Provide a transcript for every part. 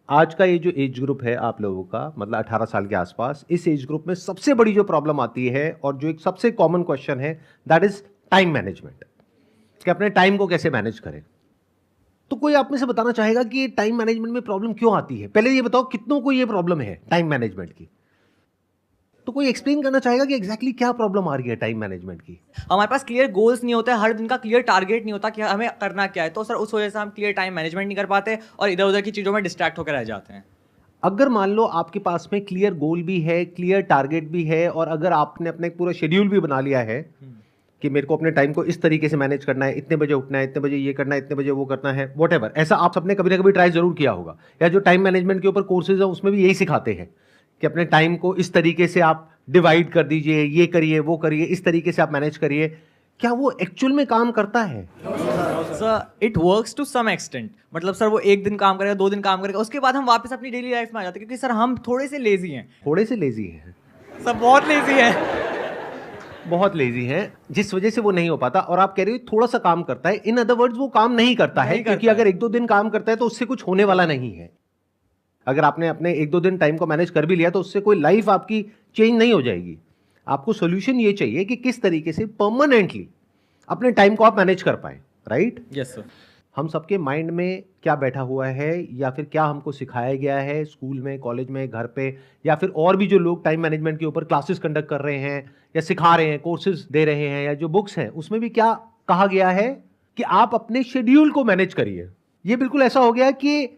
आज का ये जो एज ग्रुप है आप लोगों का, मतलब 18 साल के आसपास, इस एज ग्रुप में सबसे बड़ी जो प्रॉब्लम आती है और जो एक सबसे कॉमन क्वेश्चन है, दैट इज टाइम मैनेजमेंट, कि अपने टाइम को कैसे मैनेज करें। तो कोई आप में से बताना चाहेगा कि टाइम मैनेजमेंट में प्रॉब्लम क्यों आती है? पहले ये बताओ कितनों को ये प्रॉब्लम है टाइम मैनेजमेंट की? तो कोई एक्सप्लेन करना चाहेगा कि एग्जैक्टली क्या प्रॉब्लम आ रही है टाइम मैनेजमेंट की? हमारे पास क्लियर गोल्स नहीं होते, हर दिन का क्लियर टारगेट नहीं होता कि हमें करना क्या है। तो सर उस वजह से हम क्लियर टाइम मैनेजमेंट नहीं कर पाते और इधर उधर की चीज़ों में डिस्ट्रैक्ट होकर रह जाते हैं। अगर मान लो आपके पास में क्लियर गोल भी है, क्लियर टारगेट भी है, और अगर आपने अपना एक पूरा शेड्यूल भी बना लिया है कि मेरे को अपने टाइम को इस तरीके से मैनेज करना है, इतने बजे उठना है, इतने बजे ये करना है, इतने बजे वो करना है, वॉटेवर, ऐसा आप सबने कभी ना कभी ट्राई जरूर किया होगा। या जो टाइम मैनेजमेंट के ऊपर कोर्सेज है उसमें भी यही सिखाते हैं कि अपने टाइम को इस तरीके से आप डिवाइड कर दीजिए, ये करिए वो करिए, इस तरीके से आप मैनेज करिए। क्या वो एक्चुअल में काम करता है? Sir it works to some extent. मतलब सर वो एक दिन काम करेगा, 2 दिन काम करेगा, उसके बाद हम वापस अपनी डेली लाइफ में आ जाते हैं, क्योंकि सर हम थोड़े से लेजी हैं। थोड़े से लेजी है, सर बहुत लेजी है। बहुत लेजी है, जिस वजह से वो नहीं हो पाता। और आप कह रहे हो थोड़ा सा काम करता है, इन अदर वर्ड्स वो काम नहीं करता है, क्योंकि अगर 1-2 दिन काम करता है तो उससे कुछ होने वाला नहीं है। अगर आपने अपने 1-2 दिन टाइम को मैनेज कर भी लिया तो उससे कोई लाइफ आपकी चेंज नहीं हो जाएगी। आपको सोल्यूशन ये चाहिए कि किस तरीके से परमानेंटली अपने टाइम को आप मैनेज कर पाए, राइट? Yes sir. हम सबके माइंड में क्या बैठा हुआ है, या फिर क्या हमको सिखाया गया है स्कूल में, कॉलेज में, घर पे, या फिर और भी जो लोग टाइम मैनेजमेंट के ऊपर क्लासेस कंडक्ट कर रहे हैं या सिखा रहे हैं, कोर्सेज दे रहे हैं, या जो बुक्स हैं उसमें भी क्या कहा गया है कि आप अपने शेड्यूल को मैनेज करिए। ये बिल्कुल ऐसा हो गया कि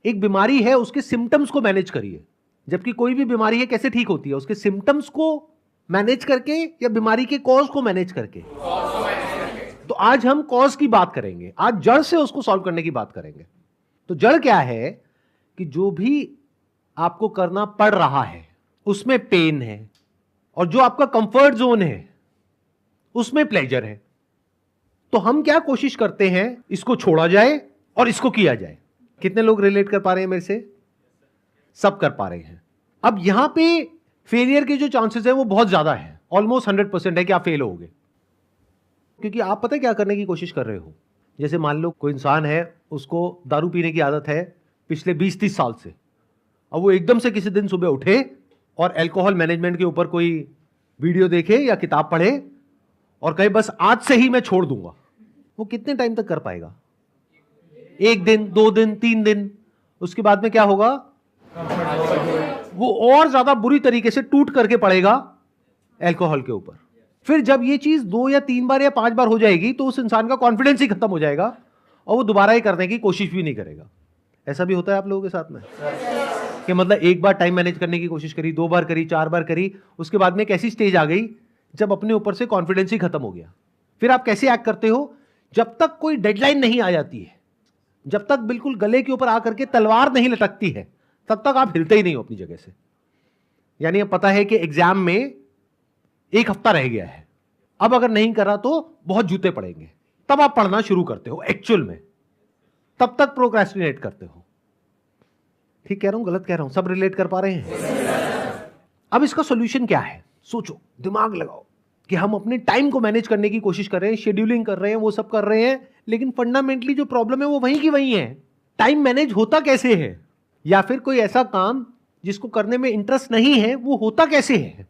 एक बीमारी है, उसके सिम्टम्स को मैनेज करिए। जबकि कोई भी बीमारी है कैसे ठीक होती है? उसके सिम्टम्स को मैनेज करके या बीमारी के कॉज को मैनेज करके। तो आज हम कॉज की बात करेंगे, आज जड़ से उसको सॉल्व करने की बात करेंगे। तो जड़ क्या है कि जो भी आपको करना पड़ रहा है उसमें पेन है, और जो आपका कंफर्ट जोन है उसमें प्लेजर है। तो हम क्या कोशिश करते हैं, इसको छोड़ा जाए और इसको किया जाए। कितने लोग रिलेट कर पा रहे हैं मेरे से? सब कर पा रहे हैं। अब यहां पे फेलियर के जो चांसेस है वो बहुत ज्यादा है, ऑलमोस्ट 100% है कि आप फेल होगे। क्योंकि आप पता है क्या करने की कोशिश कर रहे हो? जैसे मान लो कोई इंसान है, उसको दारू पीने की आदत है पिछले 20-30 साल से। अब वो एकदम से किसी दिन सुबह उठे और अल्कोहल मैनेजमेंट के ऊपर कोई वीडियो देखे या किताब पढ़े और कहे बस आज से ही मैं छोड़ दूंगा। वो कितने टाइम तक कर पाएगा? 1 दिन, 2 दिन, 3 दिन। उसके बाद में क्या होगा? वो और ज्यादा बुरी तरीके से टूट करके पड़ेगा अल्कोहल के ऊपर। फिर जब ये चीज 2 या 3 बार या 5 बार हो जाएगी तो उस इंसान का कॉन्फिडेंस ही खत्म हो जाएगा और वो दोबारा ये करने की कोशिश भी नहीं करेगा। ऐसा भी होता है आप लोगों के साथ में कि मतलब एक बार टाइम मैनेज करने की कोशिश करी, 2 बार करी, 4 बार करी, उसके बाद में एक ऐसी स्टेज आ गई जब अपने ऊपर से कॉन्फिडेंस ही खत्म हो गया। फिर आप कैसे एक्ट करते हो? जब तक कोई डेडलाइन नहीं आ जाती है, जब तक बिल्कुल गले के ऊपर आकर के तलवार नहीं लटकती है, तब तक आप हिलते ही नहीं हो अपनी जगह से। यानी अब पता है कि एग्जाम में 1 हफ्ता रह गया है, अब अगर नहीं करा तो बहुत जूते पड़ेंगे, तब आप पढ़ना शुरू करते हो एक्चुअल में। तब तक प्रोक्रेस्टिनेट करते हो। ठीक कह रहा हूं, गलत कह रहा हूं? सब रिलेट कर पा रहे हैं? अब इसका सॉल्यूशन क्या है? सोचो, दिमाग लगाओ कि हम अपने टाइम को मैनेज करने की कोशिश कर रहे हैं, शेड्यूलिंग कर रहे हैं, वो सब कर रहे हैं, लेकिन फंडामेंटली जो प्रॉब्लम है वो वहीं की वहीं है। टाइम मैनेज होता कैसे है? या फिर कोई ऐसा काम जिसको करने में इंटरेस्ट नहीं है वो होता कैसे है?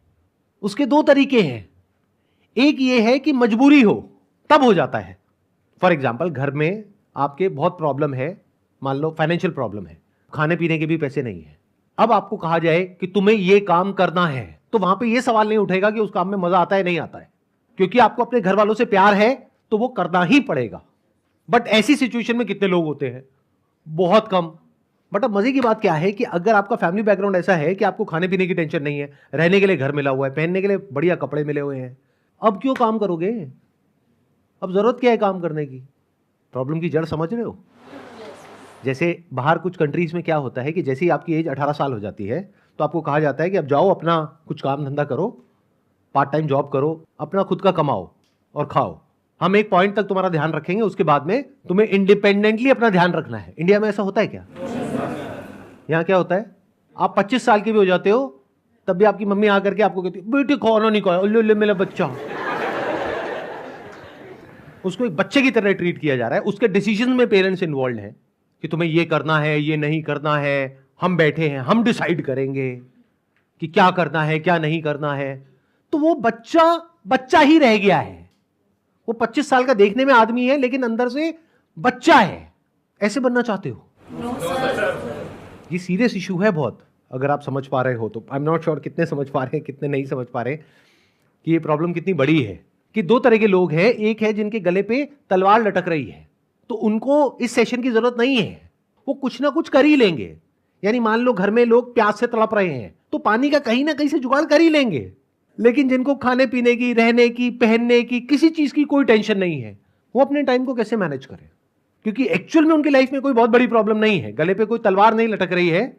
उसके 2 तरीके हैं। एक ये है कि मजबूरी हो तब हो जाता है। फॉर एग्जाम्पल, घर में आपके बहुत प्रॉब्लम है, मान लो फाइनेंशियल प्रॉब्लम है, खाने पीने के भी पैसे नहीं है। अब आपको कहा जाए कि तुम्हें ये काम करना है, तो वहां पे ये सवाल नहीं उठेगा कि उस काम में मजा आता है नहीं आता है, क्योंकि आपको अपने घर वालों से प्यार है तो वो करना ही पड़ेगा। बट ऐसी सिचुएशन में कितने लोग होते हैं? बहुत कम। बट अब मजे की बात क्या है कि अगर आपका फैमिली बैकग्राउंड ऐसा है कि आपको खाने पीने की टेंशन नहीं है, रहने के लिए घर मिला हुआ है, पहनने के लिए बढ़िया कपड़े मिले हुए हैं, अब क्यों काम करोगे? अब जरूरत क्या है काम करने की? प्रॉब्लम की जड़ समझ रहे हो? जैसे बाहर कुछ कंट्रीज में क्या होता है कि जैसे ही आपकी एज 18 साल हो जाती है तो आपको कहा जाता है कि अब जाओ अपना कुछ काम धंधा करो, पार्ट टाइम जॉब करो, अपना खुद का कमाओ और खाओ। हम एक पॉइंट तक तुम्हारा ध्यान रखेंगे, उसके बाद में तुम्हें इंडिपेंडेंटली अपना ध्यान रखना है। इंडिया में ऐसा होता है क्या? यहाँ क्या होता है, आप 25 साल के भी हो जाते हो तब भी आपकी मम्मी आकर के आपको कहती है बेटी खाना नहीं खाया, ले मेरा बच्चा। उसको एक बच्चे की तरह ट्रीट किया जा रहा है। उसके डिसीजन में पेरेंट्स इन्वॉल्व हैं कि तुम्हें ये करना है, ये नहीं करना है, हम बैठे हैं, हम डिसाइड करेंगे कि क्या करना है क्या नहीं करना है, तो वो बच्चा बच्चा ही रह गया है। वो 25 साल का देखने में आदमी है लेकिन अंदर से बच्चा है। ऐसे बनना चाहते हो? ये सीरियस इशू है बहुत, अगर आप समझ पा रहे हो तो। आई एम नॉट श्योर कितने समझ पा रहे हैं कितने नहीं समझ पा रहे कि ये प्रॉब्लम कितनी बड़ी है। कि दो तरह के लोग हैं, एक है जिनके गले पे तलवार लटक रही है, तो उनको इस सेशन की जरूरत नहीं है, वो कुछ ना कुछ कर ही लेंगे। यानी मान लो घर में लोग प्यास से तड़प रहे हैं तो पानी का कहीं ना कहीं से जुगाड़ कर ही लेंगे। लेकिन जिनको खाने पीने की, रहने की, पहनने की, किसी चीज की कोई टेंशन नहीं है, वो अपने टाइम को कैसे मैनेज करें? क्योंकि एक्चुअल में उनकी लाइफ में कोई बहुत बड़ी प्रॉब्लम नहीं है, गले पे कोई तलवार नहीं लटक रही है,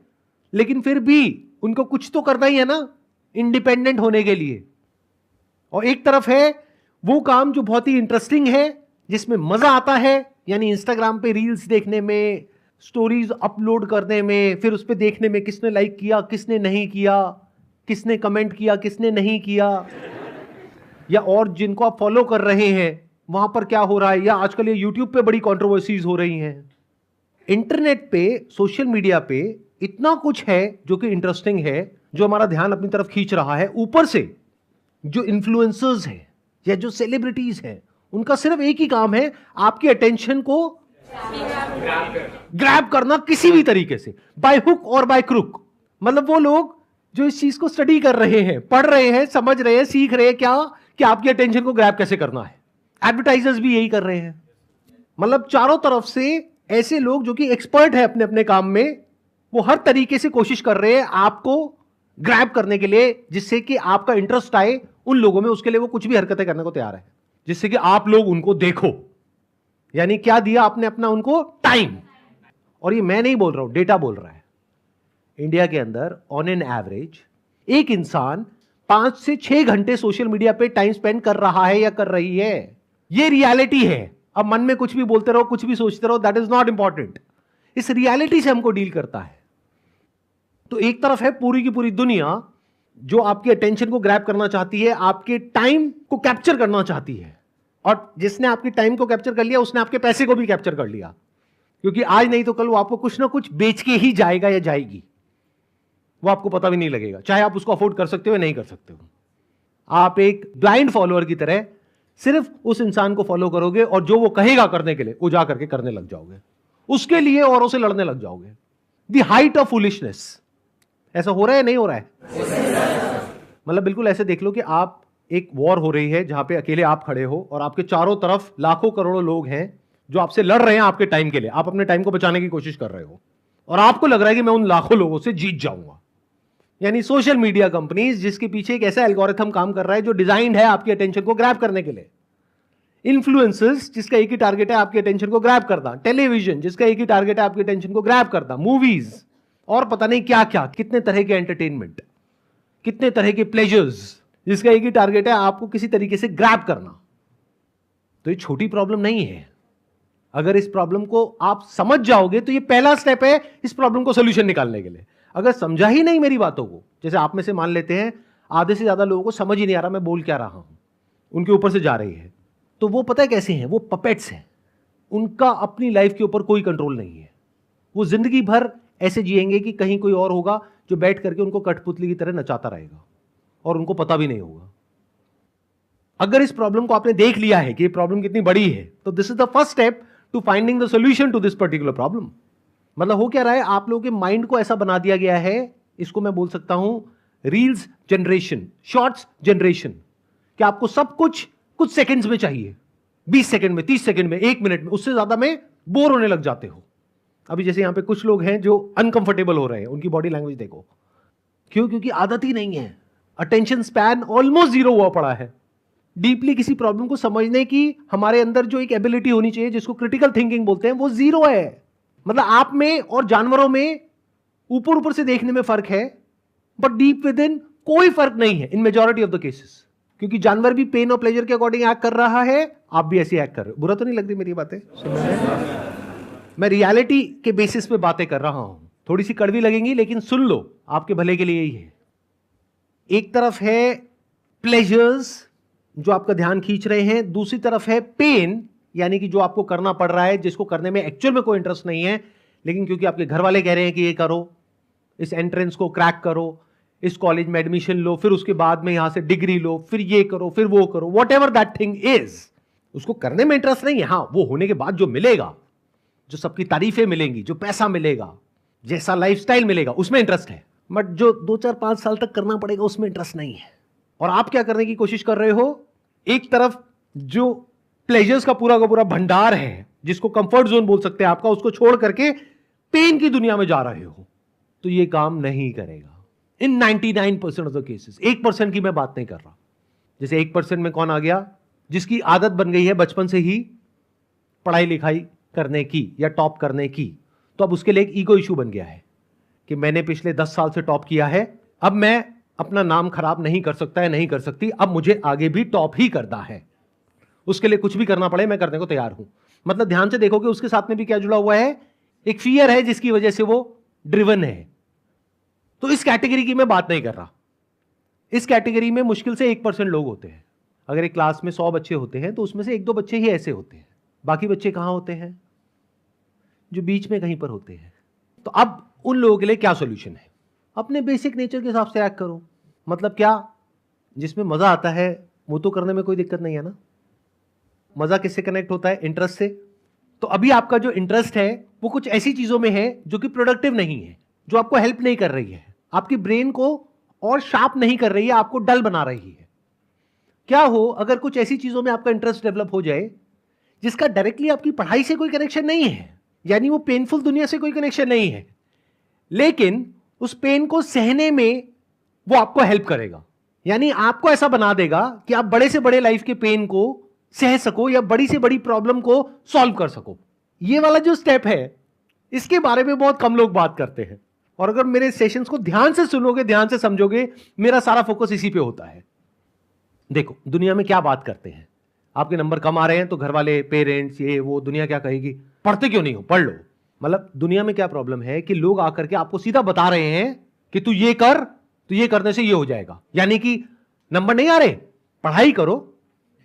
लेकिन फिर भी उनको कुछ तो करना ही है ना इंडिपेंडेंट होने के लिए। और एक तरफ है वो काम जो बहुत ही इंटरेस्टिंग है, जिसमें मजा आता है, यानी इंस्टाग्राम पे रील्स देखने में, स्टोरीज अपलोड करने में, फिर उस पर देखने में किसने लाइक किया किसने नहीं किया, किसने कमेंट किया किसने नहीं किया, या और जिनको आप फॉलो कर रहे हैं वहां पर क्या हो रहा है, या आजकल ये यूट्यूब पे बड़ी कंट्रोवर्सीज हो रही हैं। इंटरनेट पे, सोशल मीडिया पे इतना कुछ है जो कि इंटरेस्टिंग है, जो हमारा ध्यान अपनी तरफ खींच रहा है। ऊपर से जो इन्फ्लुएंसर्स हैं या जो सेलिब्रिटीज हैं, उनका सिर्फ एक ही काम है, आपकी अटेंशन को ग्रैब करना किसी भी तरीके से, बाय हुक और बाय क्रुक। मतलब वो लोग जो इस चीज को स्टडी कर रहे हैं, पढ़ रहे हैं, समझ रहे हैं, सीख रहे हैं क्या कि आपकी अटेंशन को ग्रैब कैसे करना है। एडवर्टाइजर्स भी यही कर रहे हैं। मतलब चारों तरफ से ऐसे लोग जो कि एक्सपर्ट है अपने अपने काम में, वो हर तरीके से कोशिश कर रहे हैं आपको ग्रैब करने के लिए, जिससे कि आपका इंटरेस्ट आए उन लोगों में, उसके लिए वो कुछ भी हरकतें करने को तैयार है, जिससे कि आप लोग उनको देखो। यानी क्या दिया आपने अपना उनको? टाइम। और ये मैं नहीं बोल रहा हूं, डेटा बोल रहा है। इंडिया के अंदर ऑन एन एवरेज एक इंसान 5 से 6 घंटे सोशल मीडिया पे टाइम स्पेंड कर रहा है या कर रही है। ये रियलिटी है। अब मन में कुछ भी बोलते रहो, कुछ भी सोचते रहो, दैट इज नॉट इंपॉर्टेंट। इस रियलिटी से हमको डील करता है। तो एक तरफ है पूरी की पूरी दुनिया जो आपकी अटेंशन को ग्रैब करना चाहती है, आपके टाइम को कैप्चर करना चाहती है, और जिसने आपकी टाइम को कैप्चर कर लिया उसने आपके पैसे को भी कैप्चर कर लिया, क्योंकि आज नहीं तो कल वो आपको कुछ ना कुछ बेच के ही जाएगा या जाएगी। वो आपको पता भी नहीं लगेगा, चाहे आप उसको अफोर्ड कर सकते हो या नहीं कर सकते हो। आप एक ब्लाइंड फॉलोअर की तरह सिर्फ उस इंसान को फॉलो करोगे और जो वो कहेगा करने के लिए वो जा करके करने लग जाओगे, उसके लिए औरों से लड़ने लग जाओगे। The height of foolishness. ऐसा हो रहा है नहीं हो रहा है? मतलब बिल्कुल ऐसे देख लो कि आप, एक वॉर हो रही है जहां पे अकेले आप खड़े हो और आपके चारों तरफ लाखों करोड़ों लोग हैं जो आपसे लड़ रहे हैं आपके टाइम के लिए। आप अपने टाइम को बचाने की कोशिश कर रहे हो और आपको लग रहा है कि मैं उन लाखों लोगों से जीत जाऊंगा। यानी सोशल मीडिया कंपनीज जिसके पीछे एक ऐसा एल्गोरिथम काम कर रहा है जो डिजाइंड है आपकी अटेंशन को ग्रैब करने के लिए। इन्फ्लुएंसर्स जिसका एक ही टारगेट है आपकी अटेंशन को ग्रैब करना। टेलीविजन जिसका एक ही टारगेट है आपकी अटेंशन को ग्रैब करना। मूवीज और पता नहीं क्या क्या, कितने तरह के एंटरटेनमेंट, कितने तरह के प्लेजर्स जिसका एक ही टारगेट है आपको किसी तरीके से ग्रैब करना। तो ये छोटी प्रॉब्लम नहीं है। अगर इस प्रॉब्लम को आप समझ जाओगे तो ये पहला स्टेप है इस प्रॉब्लम को सोल्यूशन निकालने के लिए। अगर समझा ही नहीं मेरी बातों को, जैसे आप में से मान लेते हैं आधे से ज्यादा लोगों को समझ ही नहीं आ रहा मैं बोल क्या रहा हूं, उनके ऊपर से जा रही है, तो वो पता है कैसे हैं? वो पपेट्स हैं। उनका अपनी लाइफ के ऊपर कोई कंट्रोल नहीं है। वो जिंदगी भर ऐसे जिएंगे कि कहीं कोई और होगा जो बैठ करके उनको कठपुतली की तरह नचाता रहेगा और उनको पता भी नहीं होगा। अगर इस प्रॉब्लम को आपने देख लिया है कि ये प्रॉब्लम कितनी बड़ी है, तो this is the first step to finding the solution to this particular problem. मतलब हो क्या रहा है, आप लोगों के माइंड को ऐसा बना दिया गया है, इसको मैं बोल सकता हूं रील्स जनरेशन, शॉर्ट्स जनरेशन, कि आपको सब कुछ कुछ सेकंड्स में चाहिए, 20 सेकंड में, 30 सेकंड में, 1 मिनट में, उससे ज्यादा में बोर होने लग जाते हो। अभी जैसे यहां पे कुछ लोग हैं जो अनकंफर्टेबल हो रहे हैं, उनकी बॉडी लैंग्वेज देखो। क्यों? क्योंकि आदत ही नहीं है। अटेंशन स्पैन ऑलमोस्ट 0 हुआ पड़ा है। डीपली किसी प्रॉब्लम को समझने की हमारे अंदर जो एक एबिलिटी होनी चाहिए, जिसको क्रिटिकल थिंकिंग बोलते हैं, वो 0 है। मतलब आप में और जानवरों में ऊपर ऊपर से देखने में फर्क है, बट डीप विद इन कोई फर्क नहीं है इन मेजॉरिटी ऑफ द केसेस। क्योंकि जानवर भी पेन और प्लेजर के अकॉर्डिंग एक्ट कर रहा है, आप भी ऐसे एक्ट कर रहे हो। बुरा तो नहीं लग रही मेरी बातें? मैं रियलिटी के बेसिस पे बातें कर रहा हूं, थोड़ी सी कड़वी लगेंगी लेकिन सुन लो, आपके भले के लिए ही है। एक तरफ है प्लेजर्स जो आपका ध्यान खींच रहे हैं, दूसरी तरफ है पेन, यानी कि जो आपको करना पड़ रहा है, जिसको करने में एक्चुअल में कोई इंटरेस्ट नहीं है, लेकिन क्योंकि आपके घर वाले कह रहे हैं कि ये करो, इस एंट्रेंस को क्रैक करो, इस कॉलेज में एडमिशन लो, फिर उसके बाद में यहां से डिग्री लो, फिर ये करो, फिर वो करो, what ever that thing is, उसको करने में इंटरेस्ट नहीं है। हां, वो होने के बाद जो मिलेगा, जो सबकी तारीफें मिलेंगी, जो पैसा मिलेगा, जैसा लाइफस्टाइल मिलेगा, उसमें इंटरेस्ट है। बट जो 2-4-5 साल तक करना पड़ेगा उसमें इंटरेस्ट नहीं है। और आप क्या करने की कोशिश कर रहे हो? एक तरफ जो प्लेजर्स का पूरा भंडार है, जिसको कंफर्ट जोन बोल सकते हैं आपका, उसको छोड़ करके पेन की दुनिया में जा रहे हो, तो ये काम नहीं करेगा इन 99% ऑफ द केसेस। 1% की मैं बात नहीं कर रहा। जैसे 1% में कौन आ गया? जिसकी आदत बन गई है बचपन से ही पढ़ाई लिखाई करने की या टॉप करने की, तो अब उसके लिए एक ईगो इशू बन गया है कि मैंने पिछले 10 साल से टॉप किया है, अब मैं अपना नाम खराब नहीं कर सकता है, नहीं कर सकती, अब मुझे आगे भी टॉप ही करना है। उसके लिए कुछ भी करना पड़े मैं करने को तैयार हूं। मतलब ध्यान से देखोगे उसके साथ में भी क्या जुड़ा हुआ है? एक फियर है जिसकी वजह से वो ड्रिवन है। तो इस कैटेगरी की मैं बात नहीं कर रहा। इस कैटेगरी में मुश्किल से 1% लोग होते हैं। अगर एक क्लास में 100 बच्चे होते हैं तो उसमें से 1-2 बच्चे ही ऐसे होते हैं। बाकी बच्चे कहां होते हैं? जो बीच में कहीं पर होते हैं। तो अब उन लोगों के लिए क्या सॉल्यूशन है? अपने बेसिक नेचर के हिसाब से एक्ट करो। मतलब क्या? जिसमें मजा आता है वो तो करने में कोई दिक्कत नहीं है ना। मजा किससे कनेक्ट होता है? इंटरेस्ट से। तो अभी आपका जो इंटरेस्ट है वो कुछ ऐसी चीजों में है जो कि प्रोडक्टिव नहीं है, जो आपको हेल्प नहीं कर रही है, आपकी ब्रेन को और शार्प नहीं कर रही है, आपको डल बना रही है। क्या हो अगर कुछ ऐसी चीजों में आपका इंटरेस्ट डेवलप हो जाए जिसका डायरेक्टली आपकी पढ़ाई से कोई कनेक्शन नहीं है, यानी वो पेनफुल दुनिया से कोई कनेक्शन नहीं है, लेकिन उस पेन को सहने में वो आपको हेल्प करेगा। यानी आपको ऐसा बना देगा कि आप बड़े से बड़े लाइफ के पेन को सह सको या बड़ी से बड़ी प्रॉब्लम को सॉल्व कर सको। ये वाला जो स्टेप है इसके बारे में बहुत कम लोग बात करते हैं। और अगर मेरे सेशंस को ध्यान से सुनोगे, ध्यान से समझोगे, मेरा सारा फोकस इसी पे होता है। देखो दुनिया में क्या बात करते हैं, आपके नंबर कम आ रहे हैं तो घर वाले, पेरेंट्स, ये वो, दुनिया क्या कहेगी? पढ़ते क्यों नहीं हो? पढ़ लो। मतलब दुनिया में क्या प्रॉब्लम है कि लोग आकर के आपको सीधा बता रहे हैं कि तू ये कर, तो ये करने से ये हो जाएगा। यानी कि नंबर नहीं आ रहे, पढ़ाई करो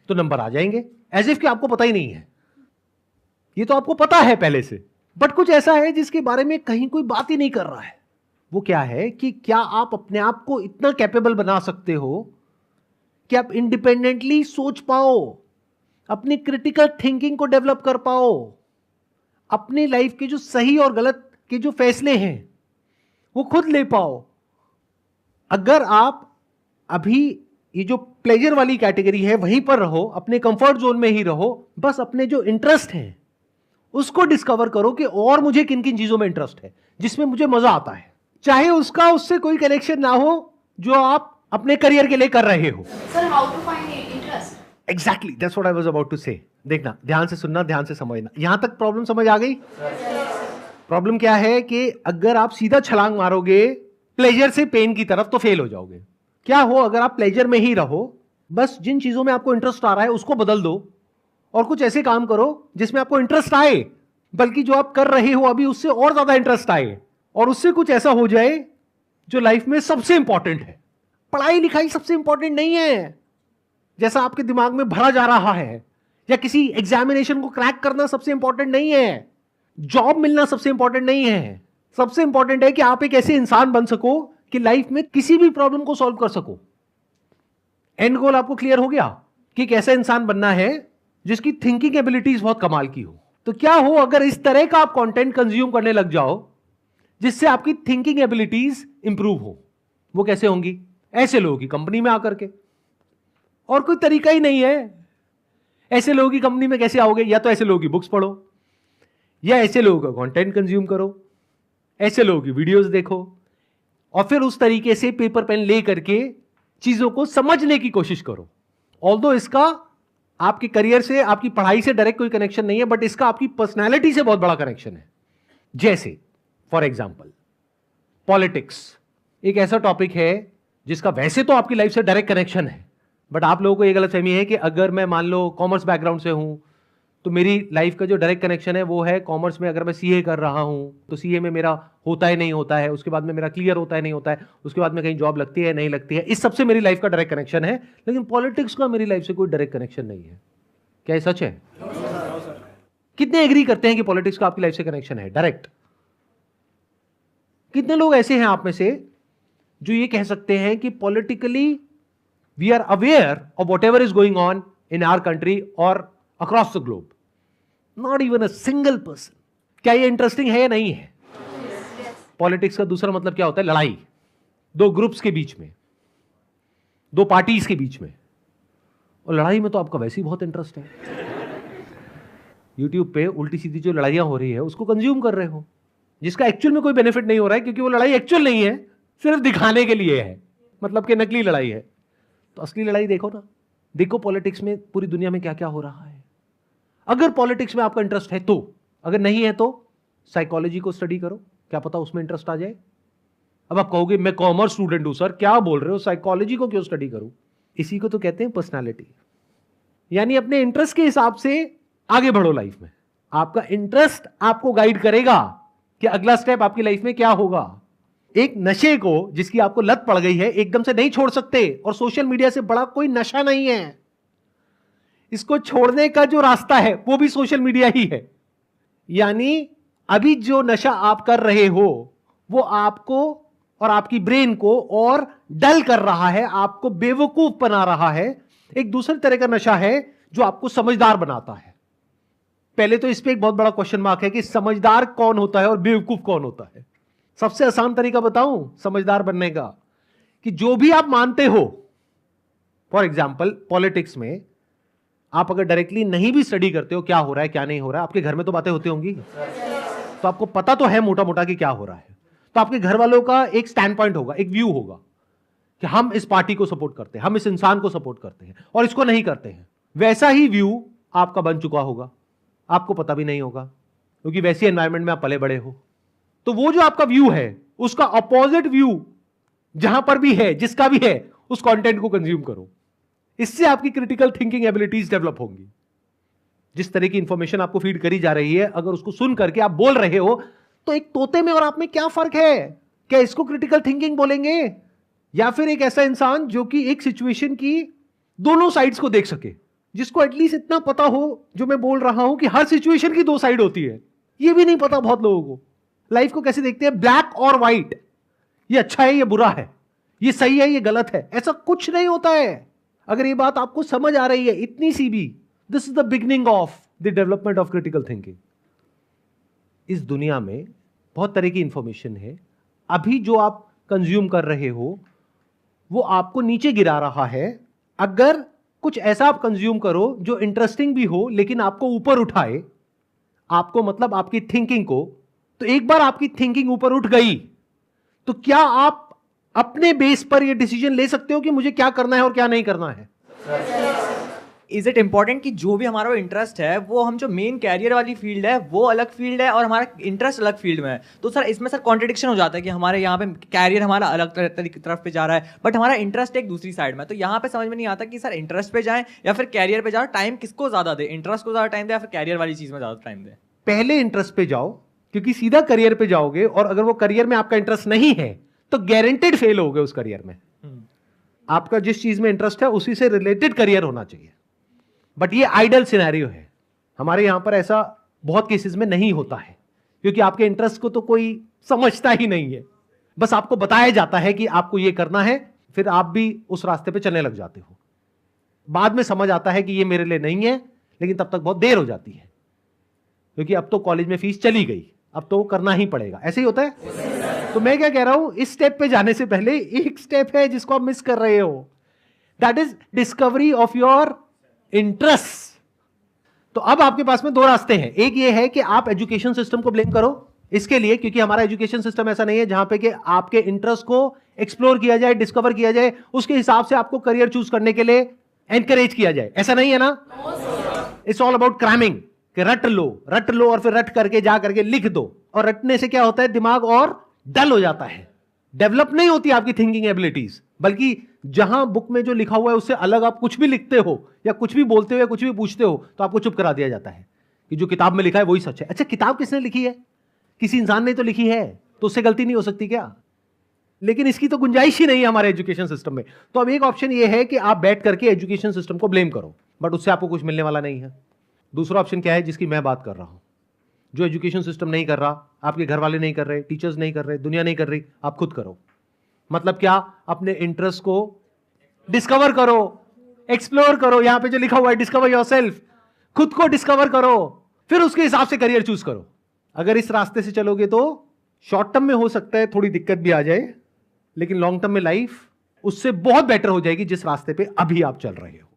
तो नंबर आ जाएंगे। एज इफ कि आपको पता ही नहीं है। ये तो आपको पता है पहले से, बट कुछ ऐसा है जिसके बारे में कहीं कोई बात ही नहीं कर रहा है। वो क्या है कि क्या आप अपने आप को इतना कैपेबल बना सकते हो कि आप इंडिपेंडेंटली सोच पाओ, अपनी क्रिटिकल थिंकिंग को डेवलप कर पाओ, अपनी लाइफ के जो सही और गलत के जो फैसले हैं वो खुद ले पाओ। अगर आप अभी ये जो प्लेजर वाली कैटेगरी है वहीं पर रहो, अपने कंफर्ट जोन में ही रहो, बस अपने जो इंटरेस्ट हैं उसको डिस्कवर करो कि और मुझे किन किन चीजों में इंटरेस्ट है, जिसमें मुझे मजा आता है, चाहे उसका उससे कोई कनेक्शन ना हो जो आप अपने करियर के लिए कर रहे हो। Sir, how to find interest? Exactly, that's what I was about to say. देखना, ध्यान से सुनना, ध्यान से समझना। यहां तक प्रॉब्लम समझ आ गई? प्रॉब्लम क्या है कि अगर आप सीधा छलांग मारोगे प्लेजर से पेन की तरफ तो फेल हो जाओगे। क्या हो अगर आप प्लेजर में ही रहो, बस जिन चीजों में आपको इंटरेस्ट आ रहा है उसको बदल दो और कुछ ऐसे काम करो जिसमें आपको इंटरेस्ट आए, बल्कि जो आप कर रहे हो अभी उससे और ज्यादा इंटरेस्ट आए, और उससे कुछ ऐसा हो जाए जो लाइफ में सबसे इंपॉर्टेंट है। पढ़ाई लिखाई सबसे इंपॉर्टेंट नहीं है जैसा आपके दिमाग में भरा जा रहा है, या किसी एग्जामिनेशन को क्रैक करना सबसे इंपॉर्टेंट नहीं है, जॉब मिलना सबसे इंपॉर्टेंट नहीं है। सबसे इंपॉर्टेंट है कि आप एक ऐसे इंसान बन सको कि लाइफ में किसी भी प्रॉब्लम को सॉल्व कर सको। एंड गोल आपको क्लियर हो गया कि कैसा इंसान बनना है जिसकी थिंकिंग एबिलिटीज बहुत कमाल की हो। तो क्या हो अगर इस तरह का आप कंटेंट कंज्यूम करने लग जाओ जिससे आपकी थिंकिंग एबिलिटीज इंप्रूव हो। वो कैसे होंगी? ऐसे लोगों की कंपनी में आकर के, और कोई तरीका ही नहीं है। ऐसे लोगों की कंपनी में कैसे आओगे? या तो ऐसे लोगों की बुक्स पढ़ो, या ऐसे लोगों का कंटेंट कंज्यूम करो, ऐसे लोगों की वीडियोस देखो, और फिर उस तरीके से पेपर पेन ले करके चीजों को समझने की कोशिश करो। ऑल्दो इसका आपके करियर से, आपकी पढ़ाई से डायरेक्ट कोई कनेक्शन नहीं है, बट इसका आपकी पर्सनैलिटी से बहुत बड़ा कनेक्शन है। जैसे फॉर एग्जाम्पल पॉलिटिक्स एक ऐसा टॉपिक है जिसका वैसे तो आपकी लाइफ से डायरेक्ट कनेक्शन है, बट आप लोगों को यह गलतफहमी है कि अगर मैं मान लो कॉमर्स बैकग्राउंड से हूं तो मेरी लाइफ का जो डायरेक्ट कनेक्शन है वो है कॉमर्स में। अगर मैं सीए कर रहा हूं तो सीए में मेरा होता है नहीं होता है, उसके बाद में मेरा क्लियर होता है नहीं होता है, उसके बाद में कहीं जॉब लगती है नहीं लगती है, इस सबसे मेरी लाइफ का डायरेक्ट कनेक्शन है। लेकिन पॉलिटिक्स का मेरी लाइफ से कोई डायरेक्ट कनेक्शन नहीं है। क्या ये सच है? कितने एग्री करते हैं कि पॉलिटिक्स का आपकी लाइफ से कनेक्शन है डायरेक्ट? कितने लोग ऐसे हैं आप में से जो ये कह सकते हैं कि politically we are aware of whatever is going on in our country और across the globe? Not even a single person. क्या ये इंटरेस्टिंग है या नहीं है? पॉलिटिक्स का दूसरा मतलब क्या होता है? लड़ाई, दो ग्रुप्स के बीच में, दो पार्टीज के बीच में। और लड़ाई में तो आपका वैसे ही बहुत इंटरेस्ट है। यूट्यूब पे उल्टी सीधी जो लड़ाइयां हो रही है उसको कंज्यूम कर रहे हो, जिसका एक्चुअल में कोई बेनिफिट नहीं हो रहा है, क्योंकि वो लड़ाई एक्चुअल नहीं है, सिर्फ दिखाने के लिए है, मतलब कि नकली लड़ाई है। तो असली लड़ाई देखो ना, देखो पॉलिटिक्स में पूरी दुनिया में क्या क्या हो रहा है। अगर पॉलिटिक्स में आपका इंटरेस्ट है तो, अगर नहीं है तो साइकोलॉजी को स्टडी करो, क्या पता उसमें इंटरेस्ट आ जाए। अब आप कहोगे मैं कॉमर्स स्टूडेंट हूं सर, क्या बोल रहे हो, साइकोलॉजी को क्यों स्टडी करूं? इसी को तो कहते हैं पर्सनालिटी, यानी अपने इंटरेस्ट के हिसाब से आगे बढ़ो लाइफ में। आपका इंटरेस्ट आपको गाइड करेगा कि अगला स्टेप आपकी लाइफ में क्या होगा। एक नशे को जिसकी आपको लत पड़ गई है एकदम से नहीं छोड़ सकते, और सोशल मीडिया से बड़ा कोई नशा नहीं है। इसको छोड़ने का जो रास्ता है वो भी सोशल मीडिया ही है। यानी अभी जो नशा आप कर रहे हो वो आपको और आपकी ब्रेन को और डल कर रहा है, आपको बेवकूफ बना रहा है। एक दूसरे तरह का नशा है जो आपको समझदार बनाता है। पहले तो इस पे एक बहुत बड़ा क्वेश्चन मार्क है कि समझदार कौन होता है और बेवकूफ कौन होता है। सबसे आसान तरीका बताऊं समझदार बनने का, कि जो भी आप मानते हो, फॉर एग्जाम्पल पॉलिटिक्स में आप अगर डायरेक्टली नहीं भी स्टडी करते हो क्या हो रहा है क्या नहीं हो रहा है, आपके घर में तो बातें होती होंगी, तो आपको पता तो है मोटा मोटा कि क्या हो रहा है। तो आपके घर वालों का एक स्टैंड पॉइंट होगा, एक व्यू होगा कि हम इस पार्टी को सपोर्ट करते हैं, हम इस इंसान को सपोर्ट करते हैं और इसको नहीं करते हैं। वैसा ही व्यू आपका बन चुका होगा, आपको पता भी नहीं होगा, क्योंकि वैसी एनवायरनमेंट में आप पले बड़े हो। तो वो जो आपका व्यू है उसका अपोजिट व्यू जहां पर भी है, जिसका भी है, उस कंटेंट को कंज्यूम करो। इससे आपकी क्रिटिकल थिंकिंग एबिलिटीज डेवलप होंगी। जिस तरह की इंफॉर्मेशन आपको फीड करी जा रही है, अगर उसको सुन करके आप बोल रहे हो, तो एक तोते में और आप में क्या फर्क है? क्या इसको क्रिटिकल थिंकिंग बोलेंगे, या फिर एक ऐसा इंसान जो कि एक सिचुएशन की दोनों साइड्स को देख सके, जिसको एटलीस्ट इतना पता हो जो मैं बोल रहा हूं कि हर सिचुएशन की दो साइड होती है। ये भी नहीं पता बहुत लोगों को। लाइफ को कैसे देखते हैं, ब्लैक और व्हाइट, ये अच्छा है ये बुरा है, ये सही है ये गलत है, ऐसा कुछ नहीं होता है। अगर ये बात आपको समझ आ रही है इतनी सी भी, this is the beginning of the development of critical thinking. इस दुनिया में बहुत तरह की इंफॉर्मेशन है, अभी जो आप कंज्यूम कर रहे हो वो आपको नीचे गिरा रहा है। अगर कुछ ऐसा आप कंज्यूम करो जो इंटरेस्टिंग भी हो लेकिन आपको ऊपर उठाए, आपको मतलब आपकी थिंकिंग को, तो एक बार आपकी थिंकिंग ऊपर उठ गई तो क्या आप अपने बेस पर यह डिसीजन ले सकते हो कि मुझे क्या करना है और क्या नहीं करना है। इज इट इंपॉर्टेंट कि जो भी हमारा इंटरेस्ट है वो हम जो मेन कैरियर वाली फील्ड है वो अलग फील्ड है और हमारा इंटरेस्ट अलग फील्ड में है, तो सर इसमें सर कॉन्ट्रडिक्शन हो जाता है कि हमारे यहाँ पे कैरियर हमारा अलग तरफ पे जा रहा है बट हमारा इंटरेस्ट एक दूसरी साइड में। तो यहाँ पे समझ में नहीं आता कि सर इंटरेस्ट पे जाएं या फिर कैरियर पे जाओ, टाइम किसको ज्यादा दे, इंटरेस्ट को ज्यादा टाइम दे या फिर कैरियर वाली चीज में ज्यादा टाइम दे। पहले इंटरेस्ट पे जाओ, क्योंकि सीधा करियर पे जाओगे और अगर वो करियर में आपका इंटरेस्ट नहीं है तो गारंटेड फेल होगे उस करियर में। आपका जिस चीज में इंटरेस्ट है उसी से रिलेटेड करियर होना चाहिए। बट ये आइडल सिनेरियो है, हमारे यहां पर ऐसा बहुत केसेस में नहीं होता है, क्योंकि आपके इंटरेस्ट को तो कोई समझता ही नहीं है। बस आपको बताया जाता है कि आपको ये करना है, फिर आप भी उस रास्ते पे चलने लग जाते हो। बाद में समझ आता है कि ये मेरे लिए नहीं है, लेकिन तब तक बहुत देर हो जाती है, क्योंकि अब तो कॉलेज में फीस चली गई, अब तो वो करना ही पड़ेगा। ऐसे ही होता है। तो मैं क्या कह रहा हूं, इस स्टेप पे जाने से पहले एक स्टेप है जिसको आप मिस कर रहे हो, that is discovery of your interest. तो अब आपके पास में दो रास्ते हैं। एक ये है कि आप एजुकेशन सिस्टम को ब्लेम करो इसके लिए, क्योंकि हमारा एजुकेशन सिस्टम ऐसा नहीं है जहां पे कि आपके इंटरेस्ट को एक्सप्लोर किया जाए, डिस्कवर किया जाए, उसके हिसाब से आपको करियर चूज करने के लिए एनकरेज किया जाए। ऐसा नहीं है ना। इट्स ऑल अबाउट क्रैमिंग, कि रट लो और फिर रट करके जा करके लिख दो, और रटने से क्या होता है, दिमाग और डल हो जाता है, डेवलप नहीं होती आपकी थिंकिंग एबिलिटीज। बल्कि जहां बुक में जो लिखा हुआ है उससे अलग आप कुछ भी लिखते हो या कुछ भी बोलते हो या कुछ भी पूछते हो तो आपको चुप करा दिया जाता है कि जो किताब में लिखा है वही सच है। अच्छा, किताब किसने लिखी है? किसी इंसान ने तो लिखी है, तो उससे गलती नहीं हो सकती क्या? लेकिन इसकी तो गुंजाइश ही नहीं है हमारे एजुकेशन सिस्टम में। तो अब एक ऑप्शन ये है कि आप बैठ करके एजुकेशन सिस्टम को ब्लेम करो, बट उससे आपको कुछ मिलने वाला नहीं है। दूसरा ऑप्शन क्या है जिसकी मैं बात कर रहा हूं, जो एजुकेशन सिस्टम नहीं कर रहा, आपके घर वाले नहीं कर रहे, टीचर्स नहीं कर रहे, दुनिया नहीं कर रही, आप खुद करो। मतलब क्या? अपने इंटरेस्ट को डिस्कवर करो, एक्सप्लोर करो। यहां पे जो लिखा हुआ है डिस्कवर योरसेल्फ, खुद को डिस्कवर करो, फिर उसके हिसाब से करियर चूज करो। अगर इस रास्ते से चलोगे तो शॉर्ट टर्म में हो सकता है थोड़ी दिक्कत भी आ जाए, लेकिन लॉन्ग टर्म में लाइफ उससे बहुत बेटर हो जाएगी जिस रास्ते पे अभी आप चल रहे हो।